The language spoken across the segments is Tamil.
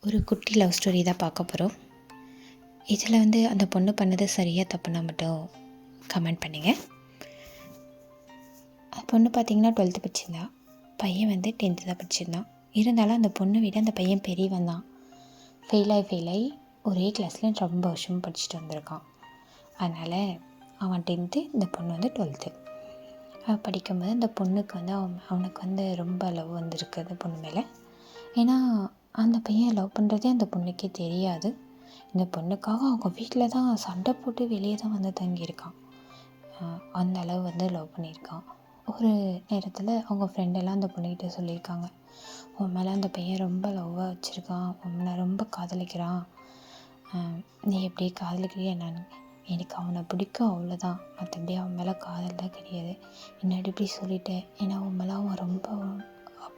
ஒரு குட்டி லவ் ஸ்டோரி தான் பார்க்க போகிறோம். இதில் அந்த பொண்ணு பண்ணது சரியாக தப்புனா மட்டும் கமெண்ட் பண்ணுங்கள். பொண்ணு பார்த்திங்கன்னா 12th படிச்சிருந்தா, பையன் 10th தான் படிச்சிருந்தான். இருந்தாலும் அந்த பொண்ணை விட அந்த பையன் பெரியவன் தான். ஃபெயிலாகி ஒரே கிளாஸில் ரொம்ப வருஷமும் படிச்சுட்டு வந்திருக்கான். அதனால் அவன் 10th, இந்த பொண்ணு 12th. படிக்கும்போது அந்த பொண்ணுக்கு அவனுக்கு ரொம்ப லவ் வந்திருக்கு அந்த பொண்ணு மேலே. ஏன்னா அந்த பையன் லவ் பண்ணுறதே அந்த பொண்ணுக்கே தெரியாது. இந்த பொண்ணுக்காக அவங்க வீட்டில் தான் சண்டை போட்டு வெளியே தான் தங்கியிருக்கான். அந்த அளவு லவ் பண்ணியிருக்கான். ஒரு நேரத்தில் அவங்க ஃப்ரெண்டெல்லாம் அந்த பொண்ணுக்கிட்ட சொல்லியிருக்காங்க, உன் மேலே அந்த பையன் ரொம்ப லவ்வாக வச்சுருக்கான், உன்னை ரொம்ப காதலிக்கிறான், நீ எப்படியே காதலிக்கிறியா என்னன்னு. எனக்கு அவனை பிடிக்கும், அவ்வளோதான், மற்றபடி அவன் மேலே காதல் தான் கிடையாது. என்னடி இப்படி சொல்லிட்டேன், ஏன்னா அவன் மேலே அவன் ரொம்ப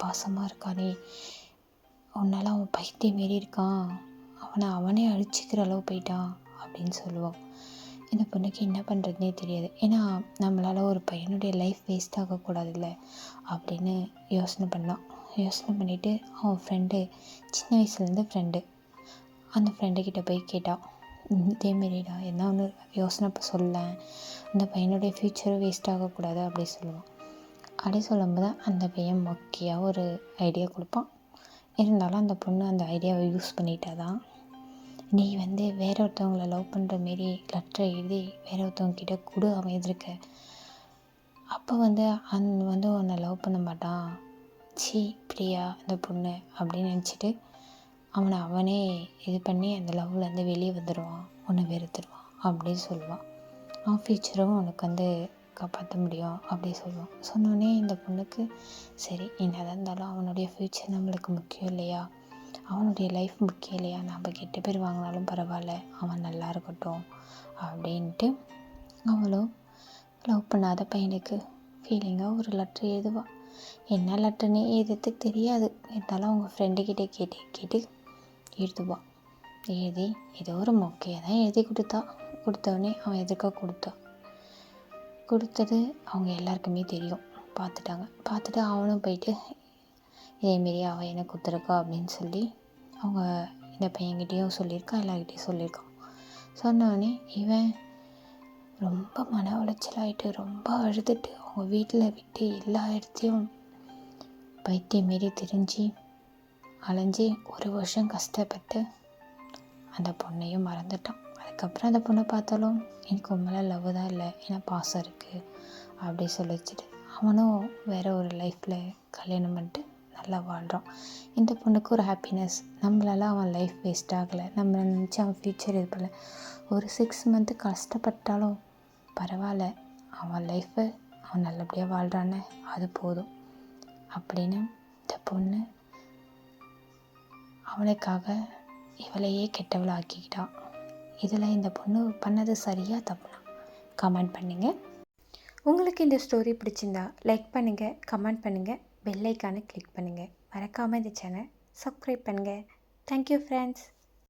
பாசமாக இருக்கானே, உன்னால் அவன் பைத்தியம் மாரி இருக்கான், அவனே அழிச்சிக்கிற அளவு போயிட்டான் அப்படின்னு சொல்லுவான். இந்த பொண்ணுக்கு என்ன பண்ணுறதுனே தெரியாது. ஏன்னா நம்மளால் ஒரு பையனுடைய லைஃப் வேஸ்ட் ஆகக்கூடாதுல்ல அப்படின்னு யோசனை பண்ணிவிட்டு அவன் ஃப்ரெண்டு, சின்ன வயசுலேருந்து ஃப்ரெண்டு, அந்த ஃப்ரெண்டுக்கிட்ட போய் கேட்டான், இதேமாரிடா என்ன ஒன்று யோசனை சொல்ல, அந்த பையனுடைய ஃப்யூச்சரும் வேஸ்ட் ஆகக்கூடாது அப்படி சொல்லுவான். அப்படி சொல்லும்போது அந்த பையன் மொக்கையாக ஒரு ஐடியா கொடுப்பான். இருந்தாலும் அந்த பொண்ணு அந்த ஐடியாவை யூஸ் பண்ணிட்டா தான், நீ வேற ஒருத்தவங்களை லவ் பண்ணுற மாரி லெட்டரை எழுதி வேற ஒருத்தவங்கக்கிட்ட கொடு, அவன் எதிர்க்க, அப்போ உன்னை லவ் பண்ண மாட்டான், இப்படியா இந்த பொண்ணு அப்படின்னு நினச்சிட்டு அவனே இது பண்ணி அந்த லவ்லேருந்து வெளியே வந்துடுவான், உன்னை வெறுத்துடுவான் அப்படின்னு சொல்லுவான். அவன் ஃப்யூச்சரும் உனக்கு காப்பாற்ற முடியும் அப்படி சொல்லுவான். சொன்னோடனே இந்த பொண்ணுக்கு சரி, என்னதான் இருந்தாலும் அவனுடைய ஃப்யூச்சர் நம்மளுக்கு முக்கியம் இல்லையா, அவனுடைய லைஃப் முக்கியம் இல்லையா, நம்ம கெட்ட பேர் வாங்கினாலும் பரவாயில்ல, அவன் நல்லா இருக்கட்டும் அப்படின்ட்டு அவளும் லவ் பண்ணாத பையனுக்கு ஃபீலிங்காக ஒரு லெட்ரு எழுதுவாள். என்ன லெட்டர்னே எழுதுறதுக்கு தெரியாது, இருந்தாலும் அவங்க ஃப்ரெண்டுக்கிட்டே கேட்டு எழுதுவாள். எழுதி ஏதோ ஒரு மொக்கையாக தான் எழுதி கொடுத்தவொடனே அவன் எதுக்காக கொடுத்தது அவங்க எல்லாருக்குமே தெரியும். பார்த்துட்டு அவனும் போயிட்டு இதேமாரி அவன் என்ன கொடுத்துருக்கா அப்படின்னு சொல்லி அவங்க இந்த பையன்கிட்டையும் சொல்லியிருக்கான், எல்லார்கிட்டையும் சொல்லியிருக்கான். சொன்னோடனே இவன் ரொம்ப மன உளைச்சலாகிட்டு ரொம்ப அழுதுட்டு அவங்க வீட்டில் விட்டு எல்லா இடத்தையும் பைத்தியம் மாரி திரிஞ்சு அலைஞ்சி 1 வருஷம் கஷ்டப்பட்டு அந்த பொண்ணையும் மறந்துட்டான். அதுக்கப்புறம் அந்த பொண்ணை பார்த்தாலும் எனக்கு உண்மையில லவ் தான் இல்லை, ஏன்னா பாசம் இருக்குது அப்படி சொல்லி வச்சுட்டு அவனும் வேறு ஒரு லைஃப்பில் கல்யாணம் பண்ணிட்டு நல்லா வாழ்கிறான். இந்த பொண்ணுக்கு ஒரு ஹாப்பினஸ், நம்மளால் அவன் லைஃப் வேஸ்ட் ஆகலை, நம்ம நினச்சி அவன் ஃப்யூச்சர் இது பண்ணல, ஒரு 6 month கஷ்டப்பட்டாலும் பரவாயில்ல, அவன் லைஃப்பை அவன் நல்லபடியாக வாழ்கிறான்னு அது போதும் அப்படின்னு இந்த பொண்ணு அவனுக்காக இவளையே கெட்டவளை ஆக்கிக்கிட்டான். இதில் இந்த பொண்ணு பண்ணது சரியாக தப்புனா கமெண்ட் பண்ணுங்கள். உங்களுக்கு இந்த ஸ்டோரி பிடிச்சிருந்தா லைக் பண்ணுங்கள், கமெண்ட் பண்ணுங்கள், பெல் ஐக்கானை கிளிக் பண்ணுங்கள். மறக்காமல் இந்த சேனல் சப்ஸ்கிரைப் பண்ணுங்கள். Thank you friends.